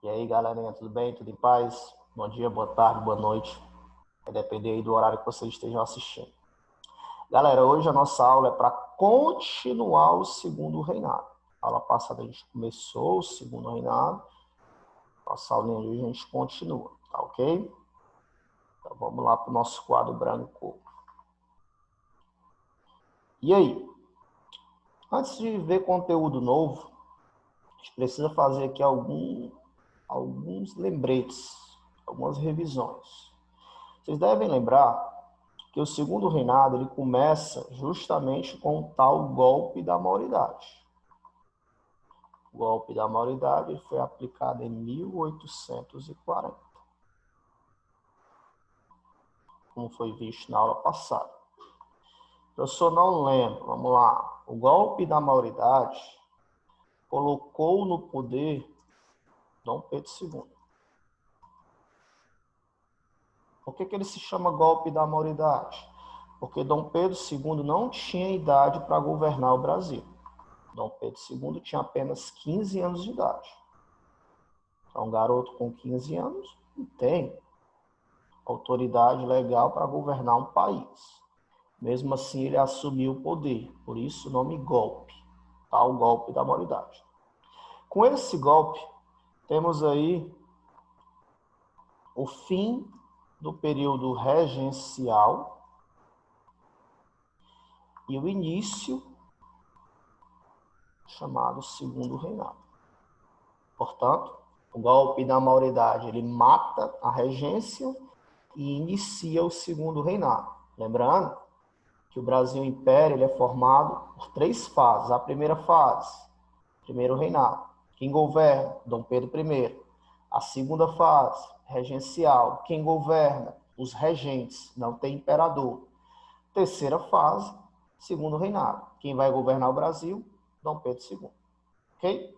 E aí, galerinha, tudo bem? Tudo em paz? Bom dia, boa tarde, boa noite. Vai depender aí do horário que vocês estejam assistindo. Galera, hoje a nossa aula é para continuar o segundo reinado. A aula passada a gente começou o segundo reinado. Nossa aulinha de hoje a gente continua, tá ok? Então vamos lá para o nosso quadro branco. E aí? Antes de ver conteúdo novo, a gente precisa fazer aqui alguns lembretes, algumas revisões. Vocês devem lembrar que o segundo reinado ele começa justamente com o tal golpe da maioridade. O golpe da maioridade foi aplicado em 1840, como foi visto na aula passada. Professor, não lembro, vamos lá. O golpe da maioridade colocou no poder Dom Pedro II. Por que ele se chama golpe da maioridade? Porque Dom Pedro II não tinha idade para governar o Brasil. Dom Pedro II tinha apenas 15 anos de idade. Então, um garoto com 15 anos não tem autoridade legal para governar um país. Mesmo assim, ele assumiu o poder. Por isso, o nome golpe. Tá? O golpe da maioridade. Com esse golpe, temos aí o fim do período regencial e o início chamado segundo reinado. Portanto, o golpe da maioridade, ele mata a regência e inicia o segundo reinado. Lembrando que o Brasil Império ele é formado por 3 fases. A primeira fase, primeiro reinado. Quem governa? Dom Pedro I. A segunda fase, regencial. Quem governa? Os regentes, não tem imperador. Terceira fase, segundo reinado. Quem vai governar o Brasil? Dom Pedro II. Ok?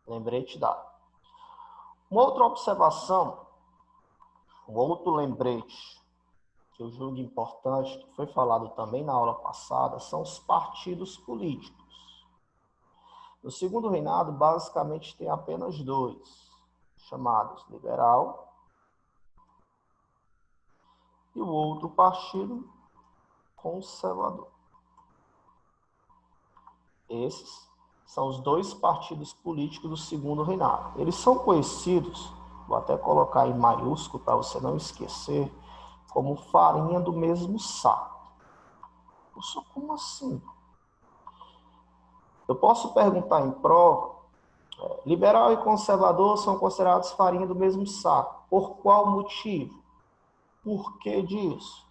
Lembrete dado. Uma outra observação, um outro lembrete que eu julgo importante, que foi falado também na aula passada, são os partidos políticos. No segundo reinado, basicamente, tem apenas 2, chamados liberal e o outro partido conservador. Esses são os 2 partidos políticos do segundo reinado. Eles são conhecidos, vou até colocar em maiúsculo para você não esquecer, como farinha do mesmo saco. Poxa, como assim? Eu posso perguntar em prova, liberal e conservador são considerados farinha do mesmo saco. Por qual motivo? Por que disso?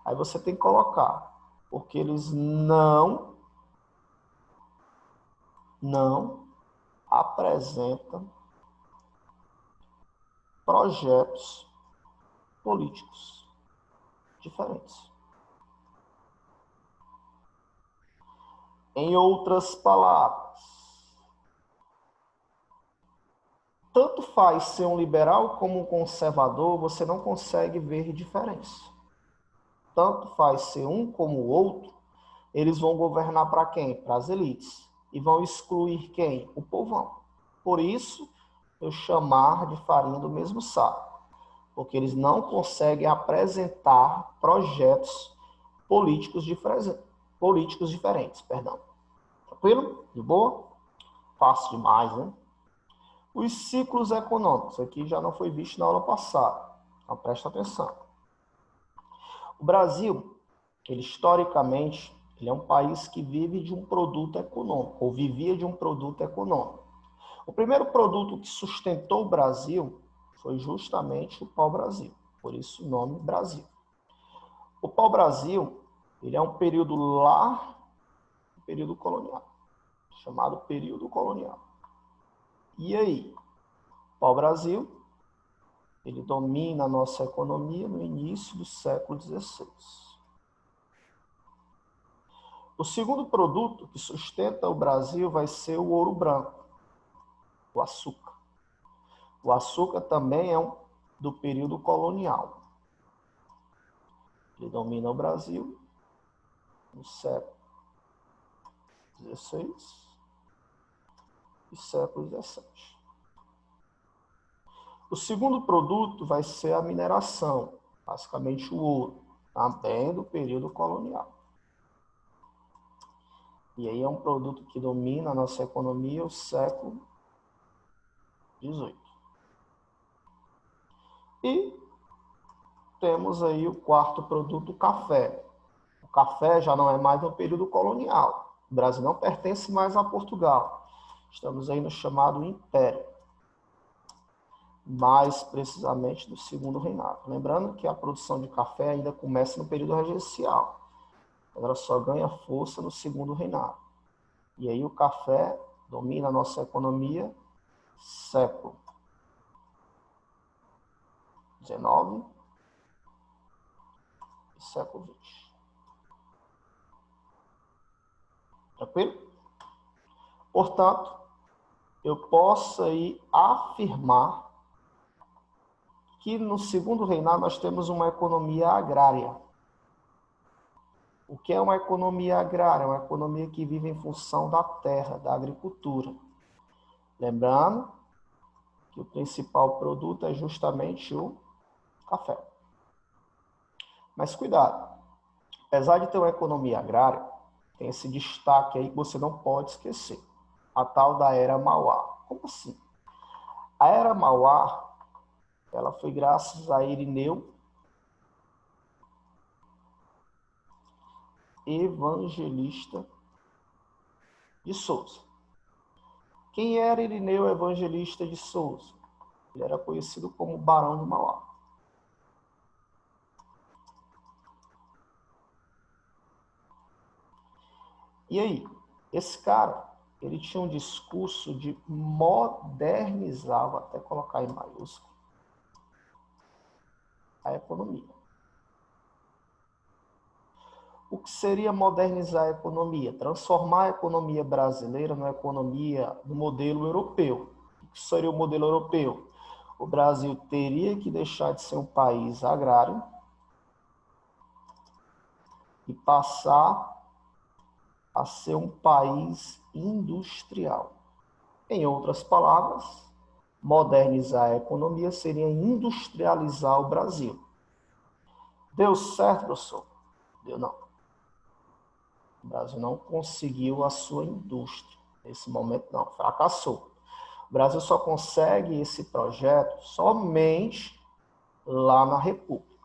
Aí você tem que colocar, porque eles não apresentam projetos políticos diferentes. Em outras palavras, tanto faz ser um liberal como um conservador, você não consegue ver diferença. Tanto faz ser um como o outro, eles vão governar para quem? Para as elites. E vão excluir quem? O povão. Por isso, eu chamar de farinha do mesmo saco. Porque eles não conseguem apresentar projetos políticos diferentes. Tranquilo? De boa? Fácil demais, né? Os ciclos econômicos. Aqui já não foi visto na aula passada. Então, presta atenção. O Brasil, ele historicamente, ele é um país que vive de um produto econômico, ou vivia de um produto econômico. O primeiro produto que sustentou o Brasil foi justamente o pau-brasil, por isso o nome Brasil. O pau-brasil, ele é um período período colonial, chamado período colonial. E aí, o pau-brasil, ele domina a nossa economia no início do século XVI. O segundo produto que sustenta o Brasil vai ser o ouro branco, o açúcar. O açúcar também é do período colonial. Ele domina o Brasil no século XVI e século XVII. O segundo produto vai ser a mineração, basicamente o ouro, também do período colonial. E aí é um produto que domina a nossa economia o século XVIII. E temos aí o quarto produto, o café. O café já não é mais no período colonial. O Brasil não pertence mais a Portugal. Estamos aí no chamado Império. Mais precisamente do segundo reinado. Lembrando que a produção de café ainda começa no período regencial. Ela só ganha força no segundo reinado. E aí o café domina a nossa economia século XIX e século XX. Tranquilo? Portanto, eu posso aí afirmar que no segundo reinado nós temos uma economia agrária. O que é uma economia agrária? É uma economia que vive em função da terra, da agricultura. Lembrando que o principal produto é justamente o café. Mas cuidado, apesar de ter uma economia agrária, tem esse destaque aí que você não pode esquecer. A tal da Era Mauá. Como assim? A Era Mauá, ela foi graças a Irineu Evangelista de Souza. Quem era Irineu Evangelista de Souza? Ele era conhecido como Barão de Mauá. E aí, esse cara, ele tinha um discurso de modernizar, vou até colocar em maiúsculo, a economia. O que seria modernizar a economia? Transformar a economia brasileira numa economia do modelo europeu. O que seria o modelo europeu? O Brasil teria que deixar de ser um país agrário e passar a ser um país industrial. Em outras palavras, modernizar a economia seria industrializar o Brasil. Deu certo, professor? Deu não. O Brasil não conseguiu a sua indústria. Nesse momento, não. Fracassou. O Brasil só consegue esse projeto somente lá na República.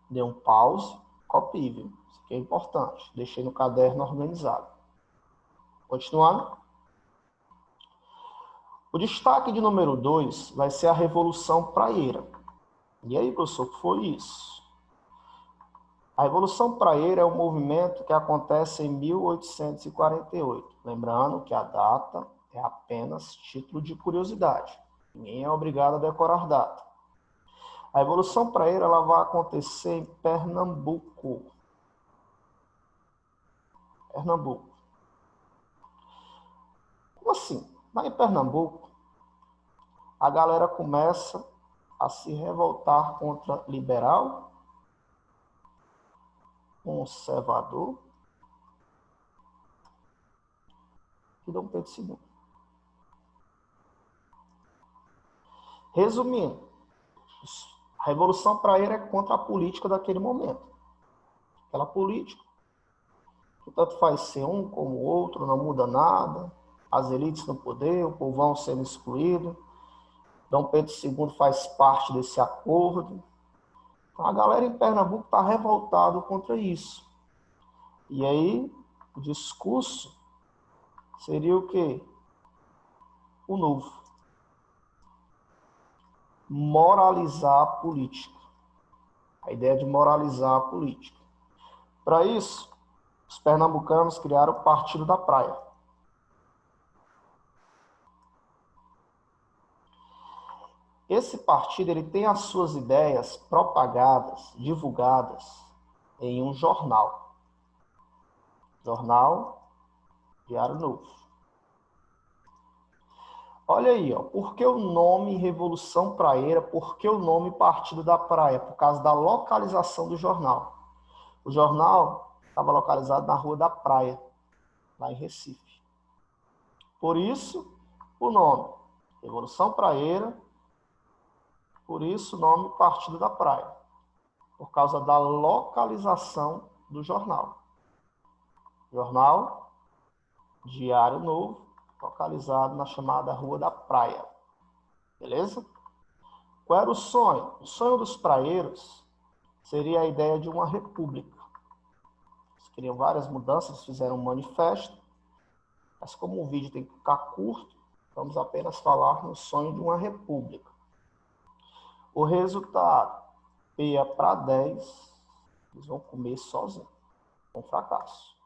Dê um pause, copie, viu? Isso aqui é importante. Deixei no caderno organizado. Continuando. O destaque de número 2 vai ser a Revolução Praieira. E aí, professor, o que foi isso? A Revolução Praieira é um movimento que acontece em 1848. Lembrando que a data é apenas título de curiosidade. Ninguém é obrigado a decorar data. A Revolução Praieira ela vai acontecer em Pernambuco. Pernambuco. Como assim? Lá em Pernambuco, a galera começa a se revoltar contra liberal, conservador e Dom Pedro II. Resumindo, a Revolução Praieira é contra a política daquele momento. Aquela política que tanto faz ser um como o outro, não muda nada, as elites no poder, o povão sendo excluído. Dom Pedro II faz parte desse acordo. Então, a galera em Pernambuco está revoltada contra isso. E aí, o discurso seria o quê? O novo. Moralizar a política. A ideia de moralizar a política. Para isso, os pernambucanos criaram o Partido da Praia. Esse partido ele tem as suas ideias propagadas, divulgadas em um jornal. Jornal Diário Novo. Olha aí, ó, por que o nome Revolução Praieira? Por que o nome Partido da Praia? Por causa da localização do jornal. O jornal estava localizado na Rua da Praia, lá em Recife. Por isso, o nome. Revolução Praieira, por isso o nome Partido da Praia, por causa da localização do jornal. Jornal Diário Novo, localizado na chamada Rua da Praia. Beleza? Qual era o sonho? O sonho dos praeiros seria a ideia de uma república. Eles queriam várias mudanças, fizeram um manifesto, mas como o vídeo tem que ficar curto, vamos apenas falar no sonho de uma república. O resultado, P para 10, eles vão comer sozinhos, um fracasso.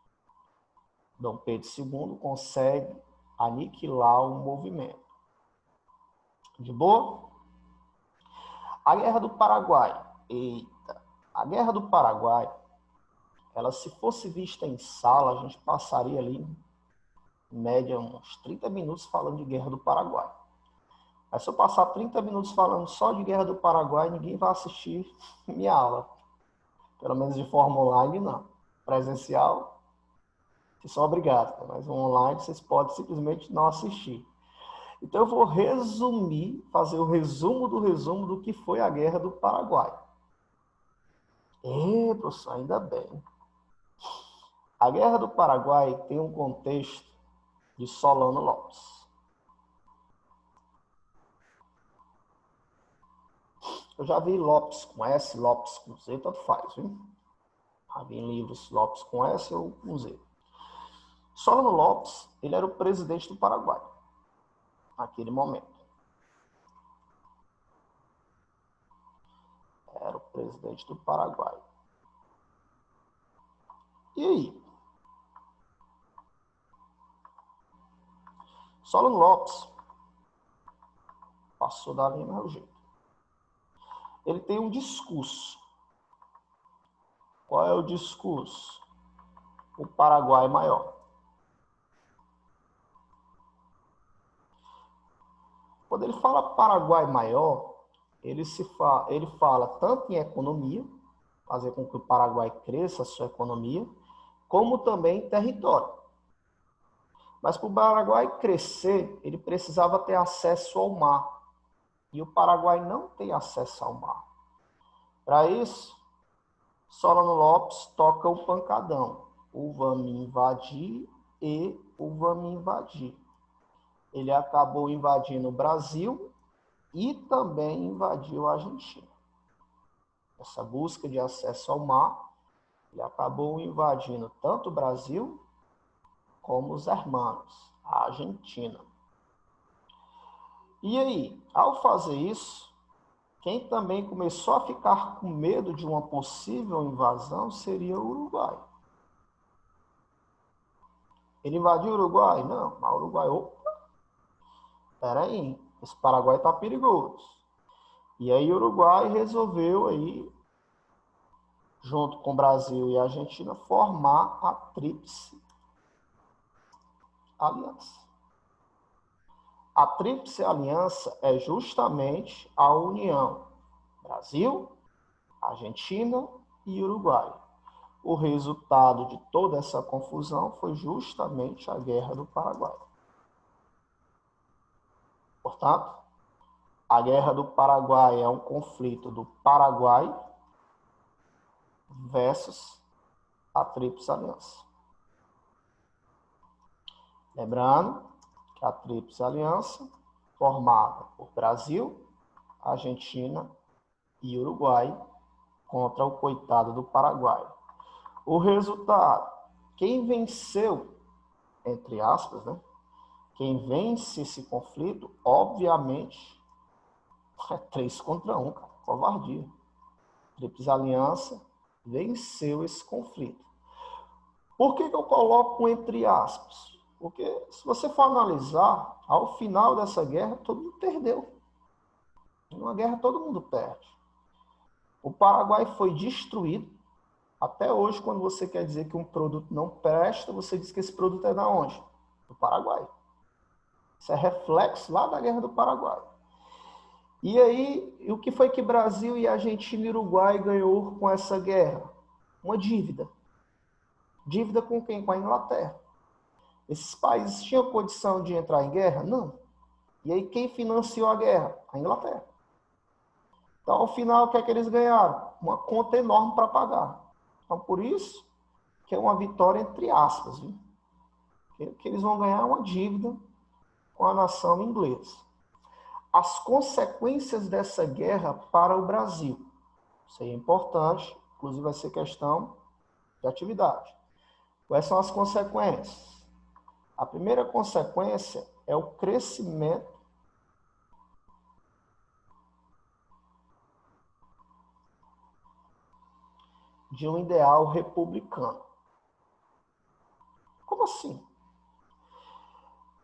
Dom Pedro II consegue aniquilar o movimento. De boa? A Guerra do Paraguai. Eita! A Guerra do Paraguai, ela se fosse vista em sala, a gente passaria ali, em média, uns 30 minutos falando de Guerra do Paraguai. Mas se eu passar 30 minutos falando só de Guerra do Paraguai, ninguém vai assistir minha aula. Pelo menos de forma online, não. Presencial, vocês são obrigados, mas online vocês podem simplesmente não assistir. Então eu vou resumir, fazer o resumo do que foi a Guerra do Paraguai. Professor, ainda bem. A Guerra do Paraguai tem um contexto de Solano Lopes. Eu já vi Lopes com S, Lopes com Z, tanto faz, viu? Já vi em livros Lopes com S ou com Z. Solano Lopes, ele era o presidente do Paraguai, naquele momento. Era o presidente do Paraguai. E aí? Solano Lopes passou da linha do jeito. Ele tem um discurso. Qual é o discurso? O Paraguai maior. Quando ele fala Paraguai maior, ele fala tanto em economia, fazer com que o Paraguai cresça a sua economia, como também em território. Mas para o Paraguai crescer, ele precisava ter acesso ao mar. E o Paraguai não tem acesso ao mar. Para isso, Solano Lopes toca o pancadão. O vamos invadir e o vamos invadir. Ele acabou invadindo o Brasil e também invadiu a Argentina. Essa busca de acesso ao mar, ele acabou invadindo tanto o Brasil como os hermanos, a Argentina. E aí, ao fazer isso, quem também começou a ficar com medo de uma possível invasão seria o Uruguai. Ele invadiu o Uruguai? Não, mas o Uruguai, opa, peraí, esse Paraguai está perigoso. E aí o Uruguai resolveu aí, junto com o Brasil e a Argentina, formar a Tríplice Aliança. A Tríplice Aliança é justamente a união Brasil, Argentina e Uruguai. O resultado de toda essa confusão foi justamente a Guerra do Paraguai. Portanto, a Guerra do Paraguai é um conflito do Paraguai versus a Tríplice Aliança. Lembrando que a Tríplice Aliança, formada por Brasil, Argentina e Uruguai, contra o coitado do Paraguai. O resultado, quem venceu, entre aspas, né? Quem vence esse conflito, obviamente, é 3 contra 1, cara, covardia. Tríplice Aliança venceu esse conflito. Por que eu coloco entre aspas? Porque se você for analisar, ao final dessa guerra, todo mundo perdeu. Numa guerra, todo mundo perde. O Paraguai foi destruído. Até hoje, quando você quer dizer que um produto não presta, você diz que esse produto é da onde? Do Paraguai. Isso é reflexo lá da Guerra do Paraguai. E aí, o que foi que Brasil e Argentina e Uruguai ganhou com essa guerra? Uma dívida. Dívida com quem? Com a Inglaterra. Esses países tinham condição de entrar em guerra? Não. E aí quem financiou a guerra? A Inglaterra. Então, ao final, o que é que eles ganharam? Uma conta enorme para pagar. Então, por isso que é uma vitória entre aspas, viu? Que eles vão ganhar uma dívida com a nação inglesa. As consequências dessa guerra para o Brasil. Isso aí é importante, inclusive vai ser questão de atividade. Quais são as consequências? A primeira consequência é o crescimento de um ideal republicano. Como assim?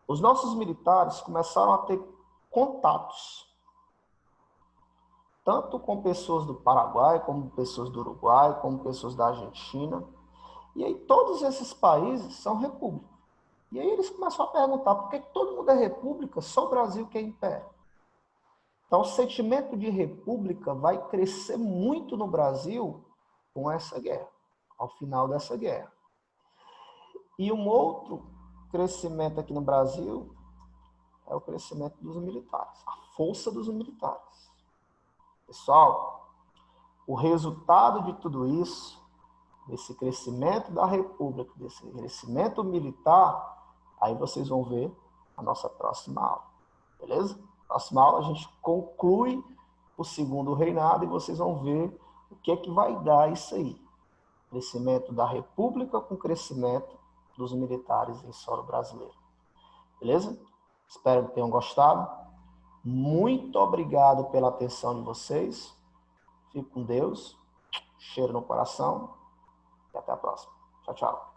Os nossos militares começaram a ter contatos, tanto com pessoas do Paraguai, como pessoas do Uruguai, como pessoas da Argentina. E aí todos esses países são repúblicas. E aí eles começam a perguntar por que todo mundo é república, só o Brasil que é império. Então o sentimento de república vai crescer muito no Brasil com essa guerra, ao final dessa guerra. E um outro crescimento aqui no Brasil é o crescimento dos militares, a força dos militares. Pessoal, o resultado de tudo isso, desse crescimento da República, desse crescimento militar, aí vocês vão ver a nossa próxima aula, beleza? Próxima aula a gente conclui o segundo reinado e vocês vão ver o que é que vai dar isso aí. Crescimento da República com crescimento dos militares em solo brasileiro. Beleza? Espero que tenham gostado. Muito obrigado pela atenção de vocês. Fique com Deus. Cheiro no coração. E até a próxima. Tchau, tchau.